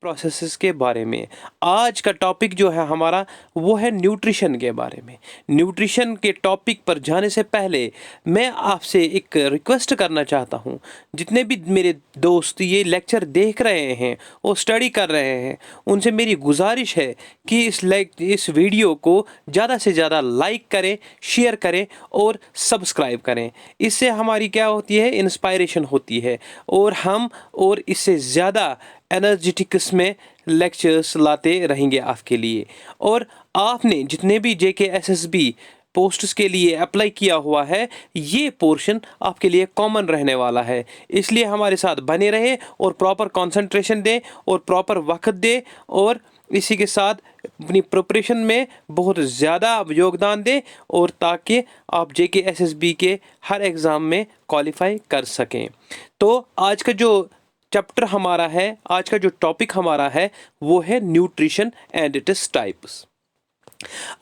Processes के बारे में। आज का टॉपिक जो है हमारा वो है न्यूट्रिशन के बारे में। न्यूट्रिशन के टॉपिक पर जाने से पहले मैं आपसे एक रिक्वेस्ट करना चाहता हूँ, जितने भी मेरे दोस्त ये लेक्चर देख रहे हैं और स्टडी कर रहे हैं, उनसे मेरी गुजारिश है कि इस वीडियो को ज़्यादा से ज़्यादा लाइक करें, शेयर करें और सब्सक्राइब करें। इससे हमारी क्या होती है, इंस्पायरेशन होती है और इससे ज़्यादा एनर्जेटिक्स में लेक्चर्स लाते रहेंगे आपके लिए। और आपने जितने भी JKSSB पोस्ट्स के लिए अप्लाई किया हुआ है, ये पोर्शन आपके लिए कॉमन रहने वाला है। इसलिए हमारे साथ बने रहे और प्रॉपर कंसंट्रेशन दें और प्रॉपर वक्त दें और इसी के साथ अपनी प्रिपरेशन में बहुत ज़्यादा योगदान दें और ताकि आप JKSSB के हर एग्ज़ाम में क्वालिफाई कर सकें। तो आज का जो चैप्टर हमारा है, आज का जो टॉपिक हमारा है वो है न्यूट्रिशन एंड इट्स टाइप्स।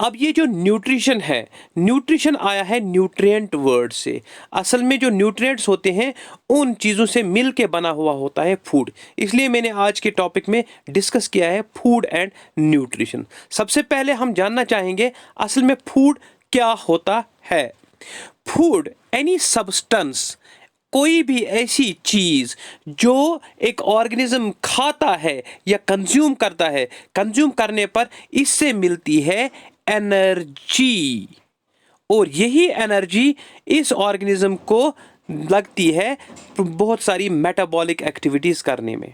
अब ये जो न्यूट्रिशन है, न्यूट्रिशन आया है न्यूट्रिएंट वर्ड से। असल में जो न्यूट्रिएंट्स होते हैं उन चीज़ों से मिल के बना हुआ होता है फूड। इसलिए मैंने आज के टॉपिक में डिस्कस किया है फूड एंड न्यूट्रिशन। सबसे पहले हम जानना चाहेंगे असल में फूड क्या होता है। फूड एनी सब्सटेंस, कोई भी ऐसी चीज़ जो एक ऑर्गेनिज्म खाता है या कंज्यूम करता है, कंज्यूम करने पर इससे मिलती है एनर्जी, और यही एनर्जी इस ऑर्गेनिज्म को लगती है बहुत सारी मेटाबॉलिक एक्टिविटीज़ करने में।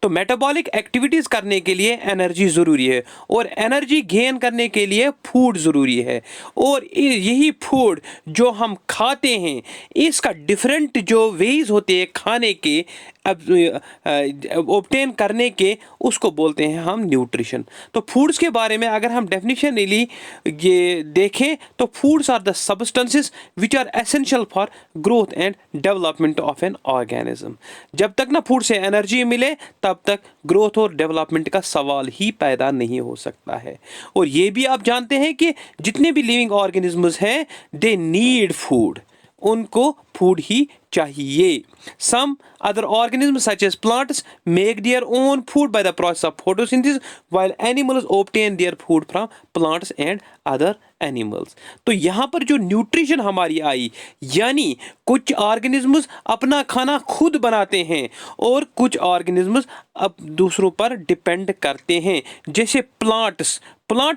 तो मेटाबॉलिक एक्टिविटीज़ करने के लिए एनर्जी ज़रूरी है और एनर्जी गेन करने के लिए फूड ज़रूरी है। और यही फूड जो हम खाते हैं, इसका डिफरेंट जो वेज होते हैं खाने के, ऑब्टेन करने के, उसको बोलते हैं हम न्यूट्रिशन। तो फूड्स के बारे में अगर हम डेफिनेशनली ये देखें तो foods are the substances which are essential for growth and development of an organism. जब तक ना फूड से एनर्जी मिले तब तक ग्रोथ और डेवलपमेंट का सवाल ही पैदा नहीं हो सकता है। और ये भी आप जानते हैं कि जितने भी लिविंग ऑर्गेनिजम्स हैं दे नीड फूड, उनको फूड ही चाहिए। Some other organisms such as plants make their own food by the process of photosynthesis, while animals obtain their food from plants and other animals। तो यहाँ पर जो nutrition हमारी आई, यानी कुछ ऑर्गेनिजम्स अपना खाना खुद बनाते हैं और कुछ ऑर्गेनिजम्स अब दूसरों पर डिपेंड करते हैं। जैसे प्लांट्स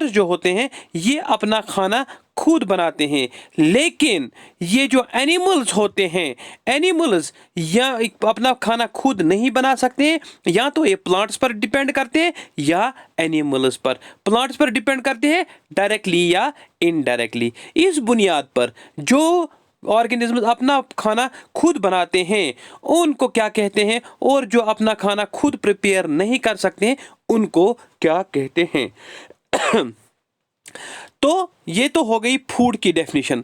जो होते हैं ये अपना खाना खुद बनाते हैं, लेकिन ये जो एनिमल्स होते हैं, एनिमल्स या अपना खाना खुद नहीं बना सकते हैं। या तो ये प्लांट्स पर डिपेंड करते हैं या एनिमल्स पर। प्लांट्स पर डिपेंड करते हैं डायरेक्टली या इनडायरेक्टली। इस बुनियाद पर जो ऑर्गेनिज्म अपना खाना खुद बनाते हैं उनको क्या कहते हैं, और जो अपना खाना खुद प्रिपेयर नहीं कर सकते हैं उनको क्या कहते हैं। तो ये तो हो गई फूड की डेफिनेशन।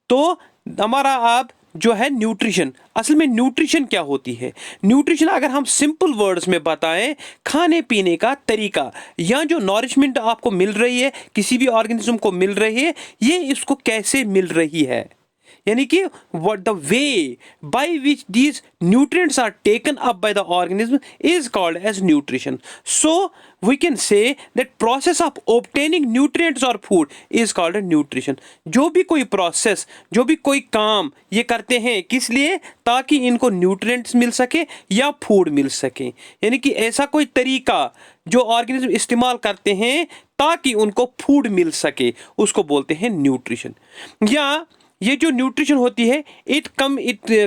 तो हमारा अब जो है न्यूट्रिशन, असल में न्यूट्रिशन क्या होती है। न्यूट्रिशन अगर हम सिंपल वर्ड्स में बताएं, खाने पीने का तरीका या जो नॉरिशमेंट आपको मिल रही है, किसी भी ऑर्गेनिज्म को मिल रही है, ये इसको कैसे मिल रही है, यानी कि what the way by which these nutrients are taken up by the organism is called as nutrition. So we can say that process of obtaining nutrients or food is called a nutrition. जो भी कोई process, जो भी कोई काम ये करते हैं किस लिए, ताकि इनको न्यूट्रिएंट्स मिल सके या फूड मिल सके। यानी कि ऐसा कोई तरीका जो ऑर्गेनिज्म इस्तेमाल करते हैं ताकि उनको फूड मिल सके, उसको बोलते हैं न्यूट्रिशन। या ये जो न्यूट्रिशन होती है it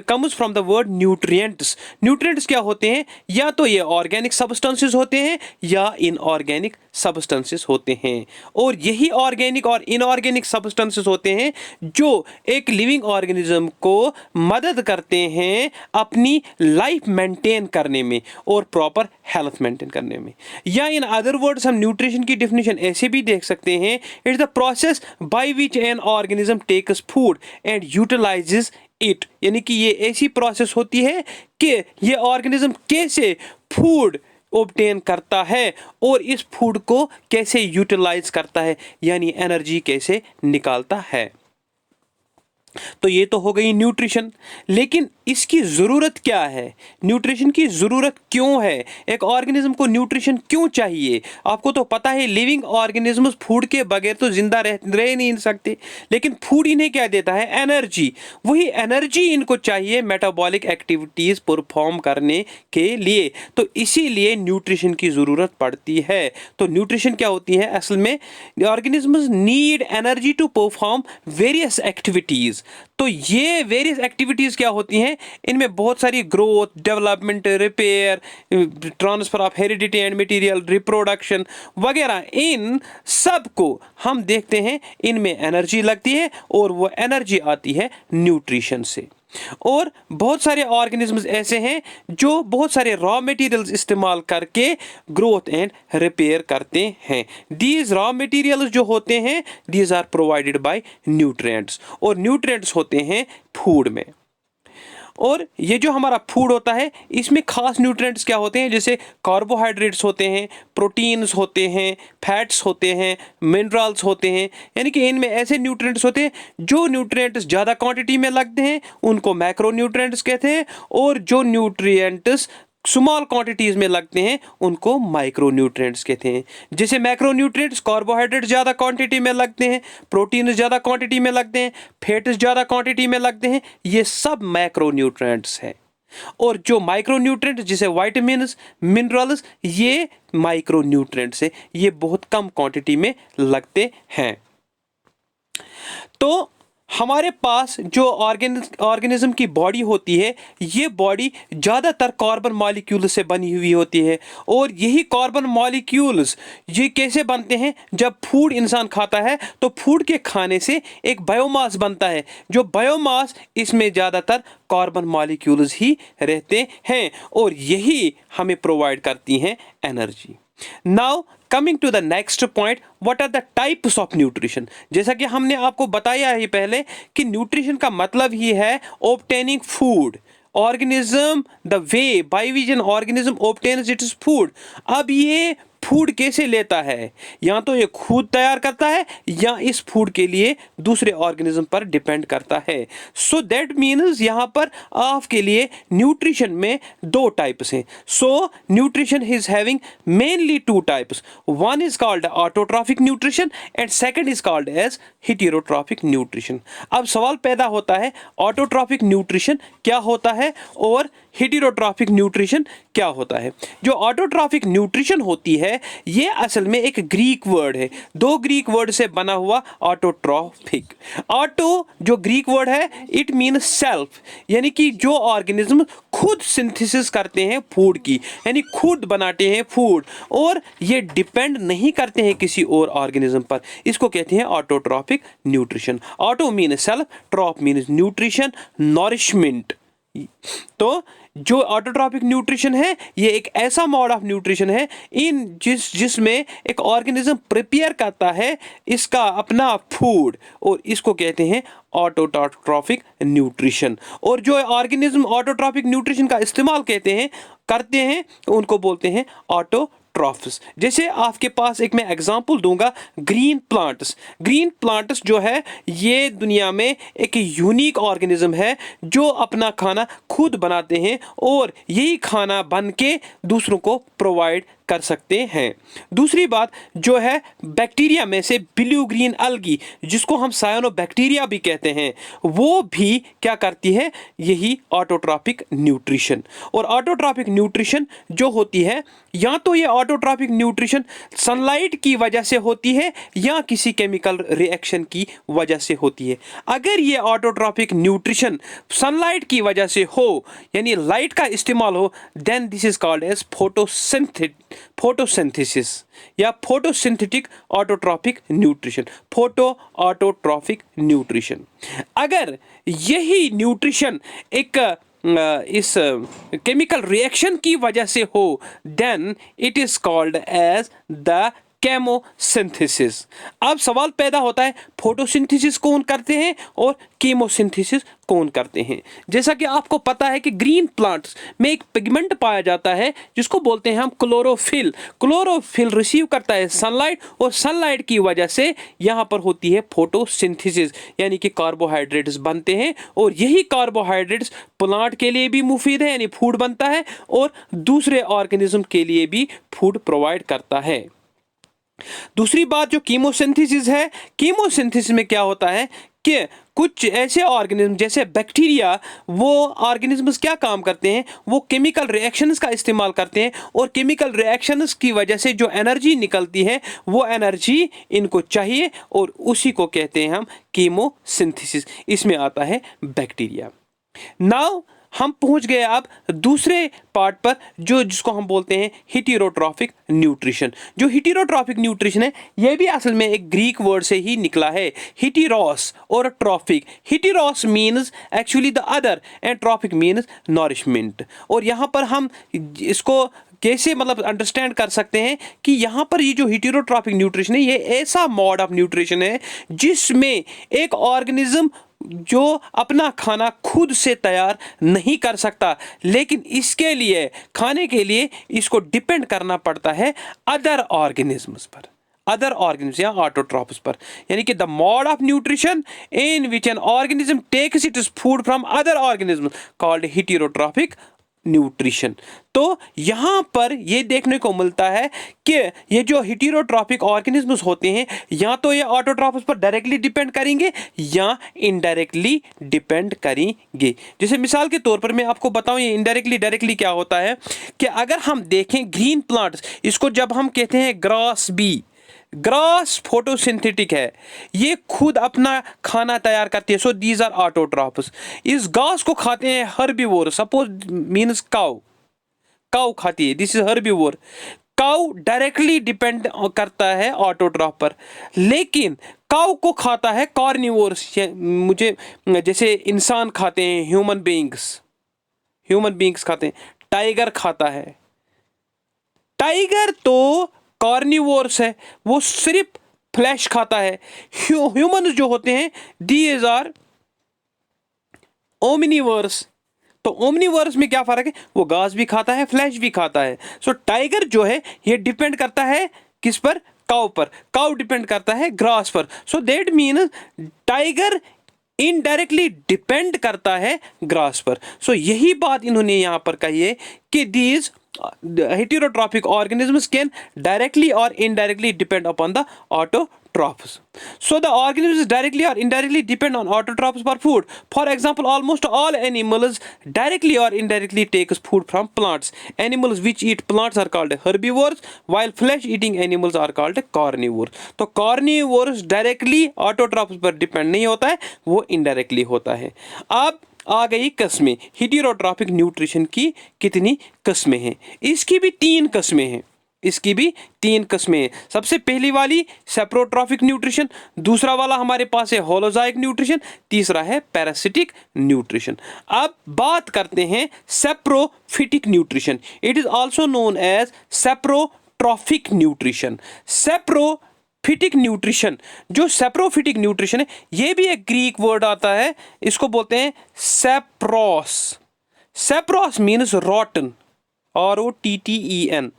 comes from the word nutrients. Nutrients क्या होते हैं, या तो ये ऑर्गेनिक सब्सटेंसेस होते हैं या इनऑर्गेनिक सब्सटेंसेस होते हैं। और यही ऑर्गेनिक और इनऑर्गेनिक सब्सटेंसेस होते हैं जो एक लिविंग ऑर्गेनिज्म को मदद करते हैं अपनी लाइफ मेंटेन करने में और प्रॉपर हेल्थ मेंटेन करने में। या इन अदर वर्ड्स हम न्यूट्रिशन की डेफिनेशन ऐसे भी देख सकते हैं, it's the process by which an organism takes food and utilizes it. यानी कि ये ऐसी प्रोसेस होती है कि ये ऑर्गेनिज्म कैसे फूड ऑब्टेन करता है और इस फूड को कैसे यूटिलाइज करता है, यानी एनर्जी कैसे निकालता है। तो ये तो हो गई न्यूट्रिशन, लेकिन इसकी ज़रूरत क्या है? न्यूट्रिशन की ज़रूरत क्यों है? एक ऑर्गेनिज्म को न्यूट्रिशन क्यों चाहिए? आपको तो पता है लिविंग ऑर्गेनिजम्स फूड के बगैर तो जिंदा रह नहीं सकते, लेकिन फूड इन्हें क्या देता है? एनर्जी। वही एनर्जी इनको चाहिए मेटाबॉलिक एक्टिविटीज़ परफॉर्म करने के लिए, तो इसीलिए न्यूट्रिशन की ज़रूरत पड़ती है। तो न्यूट्रिशन क्या होती है असल में? Organisms need energy to perform various activities. तो ये वेरियस एक्टिविटीज़ क्या होती हैं? इनमें बहुत सारी growth, development, repair, transfer of heredity and material, reproduction वगैरह, इन सब को हम देखते हैं इनमें एनर्जी लगती है, और वो एनर्जी आती है न्यूट्रिशन से। और बहुत सारे ऑर्गेनिजम्स ऐसे हैं जो बहुत सारे रॉ मटेरियल्स इस्तेमाल करके ग्रोथ एंड रिपेयर करते हैं। दीज रॉ मटेरियल्स जो होते हैं, these are provided by nutrients, और न्यूट्रिएंट्स होते हैं फूड में। और ये जो हमारा फूड होता है, इसमें खास न्यूट्रिएंट्स क्या होते हैं? जैसे कार्बोहाइड्रेट्स होते हैं, प्रोटीन्स होते हैं, फैट्स होते हैं, मिनरल्स होते हैं। यानी कि इनमें ऐसे न्यूट्रिएंट्स होते हैं, जो न्यूट्रिएंट्स ज़्यादा क्वांटिटी में लगते हैं उनको मैक्रो न्यूट्रिएंट्स कहते हैं, और जो न्यूट्रिएंट्स स्मॉल क्वांटिटीज़ में लगते हैं उनको माइक्रो न्यूट्रिएंट्स कहते हैं। जैसे मैक्रो न्यूट्रिएंट्स, कार्बोहाइड्रेट ज़्यादा क्वांटिटी में लगते हैं, प्रोटीन ज़्यादा क्वांटिटी में लगते हैं, फैट्स ज़्यादा क्वांटिटी में लगते हैं, ये सब मैक्रो न्यूट्रिएंट्स हैं। और जो माइक्रो न्यूट्रिएंट्स जैसे वाइटामिन्स, मिनरल्स, ये माइक्रो न्यूट्रिएंट्स है, ये बहुत कम क्वांटिटी में लगते हैं। तो हमारे पास जो ऑर्गेनिज्म की बॉडी होती है, ये बॉडी ज़्यादातर कार्बन मॉलिक्यूल से बनी हुई होती है, और यही कार्बन मॉलिक्यूल्स ये कैसे बनते हैं? जब फूड इंसान खाता है तो फूड के खाने से एक बायोमास बनता है, जो बायोमास, इसमें ज़्यादातर कार्बन मॉलिक्यूल्स ही रहते हैं, और यही हमें प्रोवाइड करती हैं energy. Now coming to the next point, what are the types of nutrition. जैसा कि हमने आपको बताया ही पहले कि न्यूट्रिशन का मतलब ही है obtaining food. Organism, the way by which an organism obtains its food. अब ये फूड कैसे लेता है? या तो ये खुद तैयार करता है, या इस फूड के लिए दूसरे ऑर्गेनिज्म पर डिपेंड करता है। सो दैट मीन्स यहाँ पर आपके लिए न्यूट्रिशन में दो टाइप्स हैं। So nutrition is having mainly two types. One is called autotrophic nutrition and second is called as heterotrophic nutrition. अब सवाल पैदा होता है, ऑटोट्रॉफिक न्यूट्रिशन क्या होता है और हेटेरोट्रॉफिक न्यूट्रिशन क्या होता है? जो ऑटोट्रॉफिक न्यूट्रिशन होती है, ये असल में एक ग्रीक वर्ड है, दो ग्रीक वर्ड से बना हुआ ऑटोट्रॉफिक। ऑटो जो ग्रीक वर्ड है, इट मीन्स सेल्फ, यानी कि जो ऑर्गेनिज्म खुद सिंथेसिस करते हैं फूड की, यानी खुद बनाते हैं फूड, और ये डिपेंड नहीं करते हैं किसी और ऑर्गेनिज्म पर, इसको कहते हैं autotrophic nutrition. Auto means self, troph means nutrition, nourishment. तो जो ऑटोट्रॉफिक न्यूट्रिशन है, ये एक ऐसा मोड ऑफ न्यूट्रिशन है जिसमें एक ऑर्गेनिज्म प्रिपेयर करता है इसका अपना फूड, और इसको कहते हैं ऑटोट्रॉफिक न्यूट्रिशन। और जो ऑर्गेनिज्म ऑटोट्रॉफिक न्यूट्रिशन का इस्तेमाल करते हैं उनको बोलते हैं ऑटोट्रॉफ्स। जैसे आपके पास एक मैं एग्जांपल दूंगा, ग्रीन प्लांट्स। ग्रीन प्लांट्स जो है, ये दुनिया में एक यूनिक ऑर्गेनिज्म है जो अपना खाना खुद बनाते हैं, और यही खाना बन के दूसरों को प्रोवाइड कर सकते हैं। दूसरी बात जो है, बैक्टीरिया में से ब्लू ग्रीन अलगी, जिसको हम साइनोबैक्टीरिया भी कहते हैं, वो भी क्या करती है? यही ऑटोट्रॉफिक न्यूट्रिशन। और ऑटोट्रॉफिक न्यूट्रिशन जो होती है, या तो ये ऑटोट्रॉफिक न्यूट्रिशन सनलाइट की वजह से होती है, या किसी केमिकल रिएक्शन की वजह से होती है। अगर ये ऑटोट्रॉफिक न्यूट्रिशन सनलाइट की वजह से हो, यानी लाइट का इस्तेमाल हो, then this is called as photosynthesis या photosynthetic autotrophic nutrition. Autotrophic nutrition. अगर यही न्यूट्रिशन एक इस केमिकल रिएक्शन की वजह से हो, then it is called as the chemosynthesis. अब सवाल पैदा होता है, फोटोसिंथेसिस कौन करते हैं और केमोसिंथेसिस कौन करते हैं। जैसा कि आपको पता है कि ग्रीन प्लांट्स में एक पिगमेंट पाया जाता है जिसको बोलते हैं हम क्लोरोफिल। क्लोरोफिल रिसीव करता है सनलाइट और सनलाइट की वजह से यहाँ पर होती है फोटोसिंथेसिस, यानी कि कार्बोहाइड्रेट्स बनते हैं और यही कार्बोहाइड्रेट्स प्लांट के लिए भी मुफीद है, यानी फूड बनता है, और दूसरे ऑर्गेनिज्म के लिए भी फूड प्रोवाइड करता है। दूसरी बात जो कीमोसिंथेसिस है, कीमोसिंथेसिस में क्या होता है कि कुछ ऐसे ऑर्गेनिज्म जैसे बैक्टीरिया, वो ऑर्गेनिज्म्स क्या काम करते हैं, वो केमिकल रिएक्शंस का इस्तेमाल करते हैं और केमिकल रिएक्शंस की वजह से जो एनर्जी निकलती है वो एनर्जी इनको चाहिए और उसी को कहते हैं हम कीमोसिंथेसिस। इसमें आता है बैक्टीरिया। नाउ हम पहुंच गए अब दूसरे पार्ट पर जिसको हम बोलते हैं हेटेरोट्रॉफिक न्यूट्रिशन। जो हेटेरोट्रॉफिक न्यूट्रिशन है ये भी असल में एक ग्रीक वर्ड से ही निकला है, हेटेरोस और trophic. Heteros means actually the other and trophic means nourishment. और यहाँ पर हम इसको कैसे मतलब अंडरस्टैंड कर सकते हैं कि यहाँ पर ये जो हेटेरोट्रॉफिक न्यूट्रिशन है ये ऐसा मोड ऑफ न्यूट्रिशन है जिसमें एक ऑर्गेनिज्म जो अपना खाना खुद से तैयार नहीं कर सकता, लेकिन इसके लिए खाने के लिए इसको डिपेंड करना पड़ता है अदर ऑर्गेनिजम्स पर, अदर ऑर्गेनिज्म या ऑटोट्रॉफ्स पर। यानी कि the mode of nutrition in which an organism takes its food from other organism called heterotrophic nutrition. तो यहाँ पर ये देखने को मिलता है कि ये जो हेटेरोट्रॉफिक ऑर्गेनिजम्स होते हैं या तो ये ऑटोट्रॉफ्स पर डायरेक्टली डिपेंड करेंगे या इनडायरेक्टली डिपेंड करेंगे। जैसे मिसाल के तौर पर मैं आपको बताऊं ये इनडायरेक्टली डायरेक्टली क्या होता है कि अगर हम देखें ग्रीन प्लांट्स, इसको जब हम कहते हैं ग्रास बी, ग्रास फोटोसिंथेटिक है, ये खुद अपना खाना तैयार करती है। So these are autotrophs. इस घास को खाते हैं herbivore, suppose means cow, cow खाती है, this is herbivore. Cow directly depend करता है ऑटोट्रॉफ पर, लेकिन काउ को खाता है कार्निवोर्स, मुझे जैसे इंसान खाते हैं, ह्यूमन बींग्स खाते हैं, टाइगर खाता है। टाइगर तो कार्निवोर्स है, वो सिर्फ फ्लैश खाता है। ह्यूमन जो होते हैं दीज आर ओमनिवर्स। तो ओमनिवर्स में क्या फर्क है, वो घास भी खाता है, फ्लैश भी खाता है। सो टाइगर जो है ये डिपेंड करता है किस पर, काउ पर, काउ डिपेंड करता है ग्रास पर। So that mean tiger indirectly depend करता है ग्रास पर। सो यही बात इन्होंने यहाँ पर कही है कि these heterotrophic organisms can directly or indirectly depend upon the autotrophs. So the organisms directly or indirectly depend on autotrophs for food. For example, almost all animals directly or indirectly take food from plants. Animals which eat plants are called herbivores, while flesh eating animals are called carnivores. तो carnivores directly autotrophs पर depend नहीं होता है, वो indirectly होता है। अब आ गई कस्में, हेटेरोट्रॉफिक न्यूट्रिशन की कितनी कस्में हैं? इसकी भी 3 कस्में हैं, इसकी भी 3 कस्में हैं। सबसे पहली वाली सेप्रोट्रॉफिक न्यूट्रिशन, दूसरा वाला हमारे पास है होलोजाइक न्यूट्रिशन, तीसरा है पैरासिटिक न्यूट्रिशन। अब बात करते हैं saprophytic nutrition. It is also known as saprotrophic nutrition. Saprophytic nutrition, जो सेप्रोफिटिक न्यूट्रिशन है ये भी एक ग्रीक वर्ड आता है, इसको बोलते हैं sapros. Sapros means rotten, ROTTEN,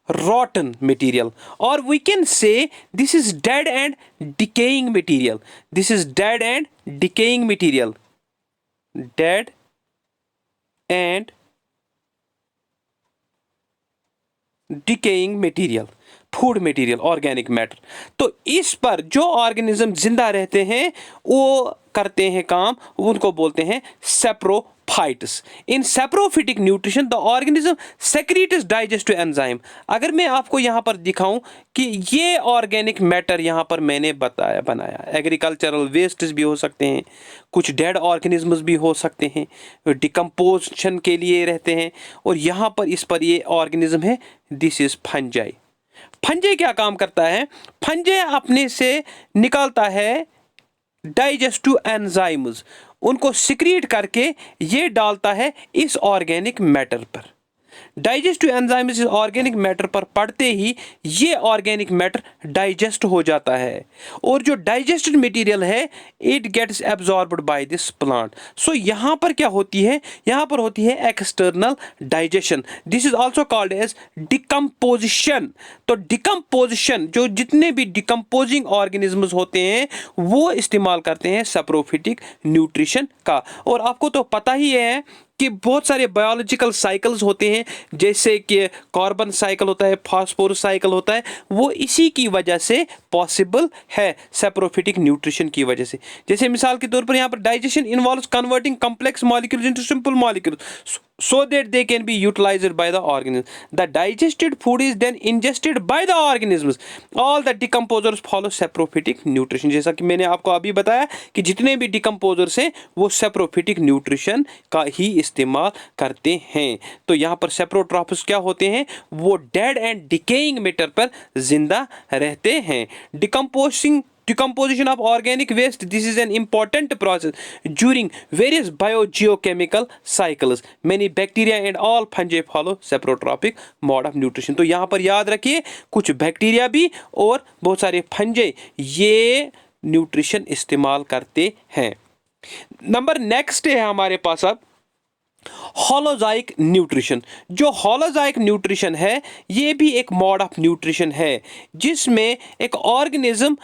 rotten material, or we can say this is dead and decaying material. This is dead and decaying material. Dead and decaying material, food material, organic matter. तो इस पर जो organism जिंदा रहते हैं वो करते हैं काम, उनको बोलते हैं saprophytes. In saprophytic nutrition the organism secretes digestive enzyme. अगर मैं आपको यहाँ पर दिखाऊं कि ये ऑर्गेनिक मैटर यहाँ पर मैंने बनाया, एग्रीकल्चरल वेस्ट्स भी हो सकते हैं, कुछ डेड ऑर्गेनिज्म्स भी हो सकते हैं, डिकम्पोजिशन के लिए रहते हैं, और यहाँ पर इस पर ये ऑर्गेनिज्म है, दिस इज फंजाई। फंजे क्या काम करता है? फंजे अपने से निकालता है डाइजेस्टिव एंजाइम्स, उनको सिक्रीट करके ये डालता है इस ऑर्गेनिक मैटर पर। डाइजेस्टिव एंजाइम इस ऑर्गेनिक मैटर पर पड़ते ही ये ऑर्गेनिक मैटर डाइजेस्ट हो जाता है और जो डाइजेस्टेड मटेरियल है it gets absorbed by this plant. So यहाँ पर क्या होती है, यहाँ पर होती है external digestion. This is also called as decomposition. तो डिकम्पोजिशन, जो जितने भी डिकम्पोजिंग ऑर्गेनिजम्स होते हैं वो इस्तेमाल करते हैं सैप्रोफिटिक न्यूट्रिशन का। और आपको तो पता ही है कि बहुत सारे बायोलॉजिकल साइकिल्स होते हैं, जैसे कि कार्बन साइकिल होता है, फास्फोरस साइकिल होता है, वो इसी की वजह से पॉसिबल है, सैप्रोफिटिक न्यूट्रिशन की वजह से। जैसे मिसाल के तौर पर यहाँ पर digestion involves converting complex molecules into simple molecules so that they can be utilized by the organism. The digested food is then ingested by the organisms. All the decomposers follow saprophytic nutrition. जैसा कि मैंने आपको अभी बताया कि जितने भी decomposers हैं वो saprophytic nutrition का ही इस्तेमाल करते हैं। तो यहाँ पर saprotrophs क्या होते हैं, वो dead and decaying matter पर जिंदा रहते हैं। Decomposition of organic waste, this is an important process during various biogeochemical cycles. Many bacteria and all fungi follow saprotrophic mode of nutrition. तो यहाँ पर याद रखिए कुछ बैक्टीरिया भी और बहुत सारे फंजे ये न्यूट्रिशन इस्तेमाल करते हैं। नंबर नेक्स्ट है हमारे पास अब होलोजाइक न्यूट्रिशन। जो होलोजाइक न्यूट्रिशन है ये भी एक मोड ऑफ न्यूट्रिशन है जिसमें एक organism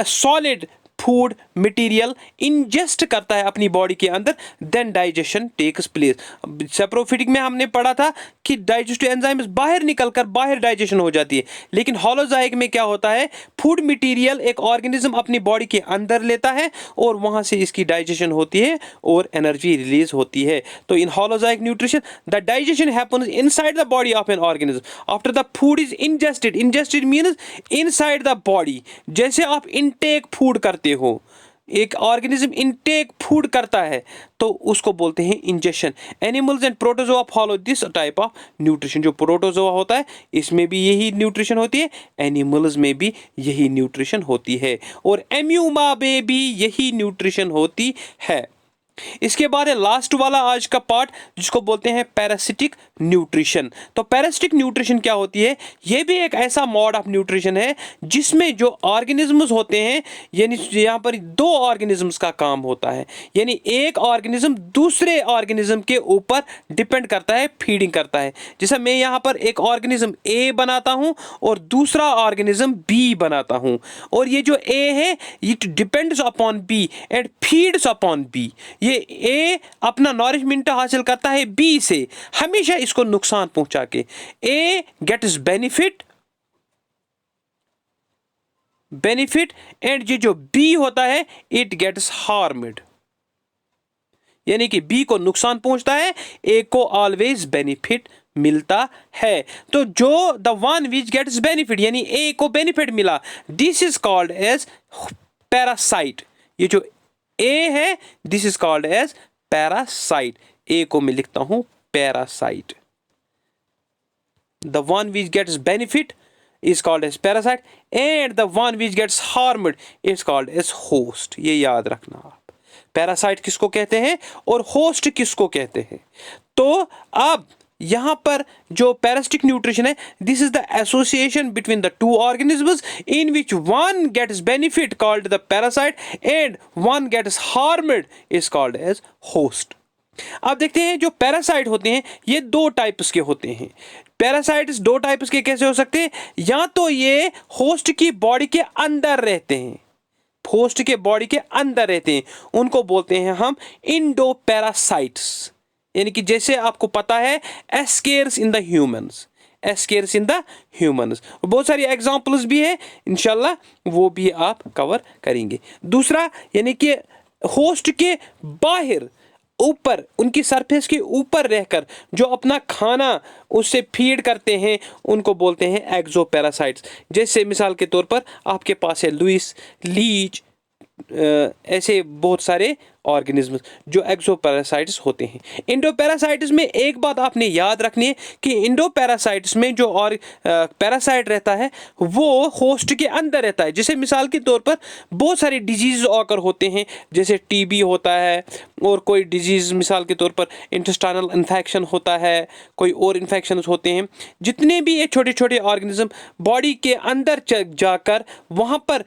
solid food material ingest करता है अपनी बॉडी के अंदर, then digestion takes place. Saprophytic में हमने पढ़ा था कि डाइजेस्टिव एंजाइम्स बाहर निकलकर बाहर डाइजेशन हो जाती है, लेकिन होलोजाइक में क्या होता है, फूड मटेरियल एक ऑर्गेनिज्म अपनी बॉडी के अंदर लेता है और वहां से इसकी डाइजेशन होती है और एनर्जी रिलीज होती है। तो in holozoic nutrition the digestion happens inside the body of an organism after the food is ingested. Ingested means inside the body. जैसे आप इनटेक फूड करते हो, एक ऑर्गेनिज्म इनटेक फूड करता है तो उसको बोलते हैं injection. Animals and protozoa follow this type of nutrition. जो प्रोटोजोआ होता है इसमें भी यही न्यूट्रिशन होती है, एनिमल्स में भी यही न्यूट्रिशन होती है और एम्यूबा में भी यही न्यूट्रिशन होती है। इसके बाद है लास्ट वाला आज का पार्ट जिसको बोलते हैं पैरासिटिक न्यूट्रिशन। तो पैरासिटिक न्यूट्रिशन क्या होती है, यह भी एक ऐसा मोड ऑफ न्यूट्रिशन है जिसमें जो ऑर्गेनिजम्स होते हैं, यानी यहाँ पर दो ऑर्गेनिजम्स का काम होता है, यानी एक ऑर्गेनिज्म दूसरे ऑर्गेनिज्म के ऊपर डिपेंड करता है, फीडिंग करता है। जैसे मैं यहाँ पर एक ऑर्गेनिज्म ए बनाता हूँ और दूसरा ऑर्गेनिज्म बी बनाता हूँ, और ये जो ए है it depends upon B and feeds upon B. ये ए अपना नॉरिशमेंट हासिल करता है बी से, हमेशा इसको नुकसान पहुंचा के। ए गेट्स बेनिफिट एंड ये जो बी होता है इट गेट्स हार्मड, यानी कि बी को नुकसान पहुंचता है, ए को ऑलवेज बेनिफिट मिलता है। तो जो the one which gets benefit यानी ए को बेनिफिट मिला, this is called as parasite. ये जो ए है this is called as parasite. A को मैं लिखता हूं parasite. The one which gets benefit is called as parasite and the one which gets harmed is called as host। ये याद रखना आप, पैरासाइट किसको कहते हैं और होस्ट किसको कहते हैं। तो अब यहाँ पर जो पैरासिटिक न्यूट्रिशन है, this is the association between the two organisms in which one gets benefit called the parasite and one gets harmed is called as host. अब देखते हैं जो पैरासाइट होते हैं ये दो टाइप्स के होते हैं। पैरासाइट्स दो टाइप्स के कैसे हो सकते हैं, या तो ये होस्ट की बॉडी के अंदर रहते हैं, होस्ट के बॉडी के अंदर रहते हैं, उनको बोलते हैं हम इंडोपैरासाइट्स। यानी कि जैसे आपको पता है ascaris in the humans, ascaris in the humans, बहुत सारी एग्जांपल्स भी है, इंशाल्लाह वो भी आप कवर करेंगे। दूसरा यानी कि होस्ट के बाहर ऊपर, उनकी सरफेस के ऊपर रहकर जो अपना खाना उससे फीड करते हैं उनको बोलते हैं एक्सोपैरासाइट्स। जैसे मिसाल के तौर पर आपके पास है लुइस, लीच, ऐसे बहुत सारे ऑर्गेनिजम्स जो एक्सोपैरासाइट्स होते हैं। इंडोपैरासाइट्स में एक बात आपने याद रखनी है कि इंडोपैरासाइट्स में जो और पैरासाइट रहता है वो होस्ट के अंदर रहता है। जैसे मिसाल के तौर पर बहुत सारे डिजीज ऑकर होते हैं, जैसे टीबी होता है और कोई डिजीज़ मिसाल के तौर पर इंटेस्टाइनल इन्फेक्शन होता है, कोई और इन्फेक्शंस होते हैं। जितने भी ये छोटे छोटे ऑर्गेनिज्म बॉडी के अंदर जाकर वहाँ पर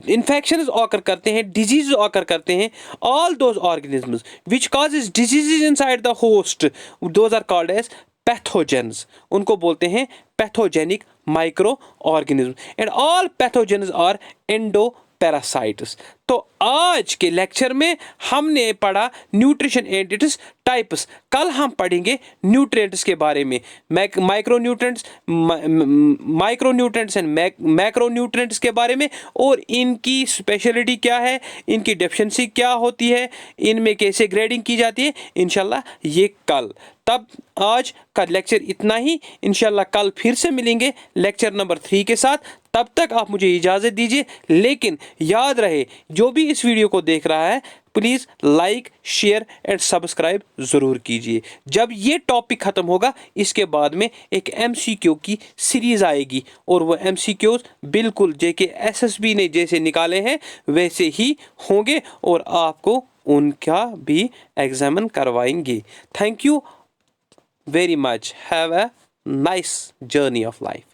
इन्फेक्शंस ऑकर करते हैं, डिजीज ऑकर करते हैं, all those organisms which causes diseases inside the host, those are called as pathogens. उनको बोलते हैं pathogenic micro organism and all pathogens are endoparasites. तो आज के लेक्चर में हमने पढ़ा न्यूट्रिशन एंड इट्स टाइप्स। कल हम पढ़ेंगे न्यूट्रिएंट्स के बारे में, माइक्रोन्यूट्रिएंट्स एंड मैक्रोन्यूट्रिएंट्स के बारे में, और इनकी स्पेशलिटी क्या है, इनकी डेफिशिएंसी क्या होती है, इनमें कैसे ग्रेडिंग की जाती है। इंशाल्लाह ये कल। तब आज का लेक्चर इतना ही। इंशाल्लाह कल फिर से मिलेंगे लेक्चर नंबर 3 के साथ। तब तक आप मुझे इजाज़त दीजिए, लेकिन याद रहे जो भी इस वीडियो को देख रहा है please like, share and subscribe ज़रूर कीजिए। जब ये टॉपिक ख़त्म होगा इसके बाद में एक MCQ की सीरीज़ आएगी और वो MCQs बिल्कुल JK SSB ने जैसे निकाले हैं वैसे ही होंगे और आपको उनका भी एग्जामिन करवाएंगे। Thank you very much. Have a nice journey of life.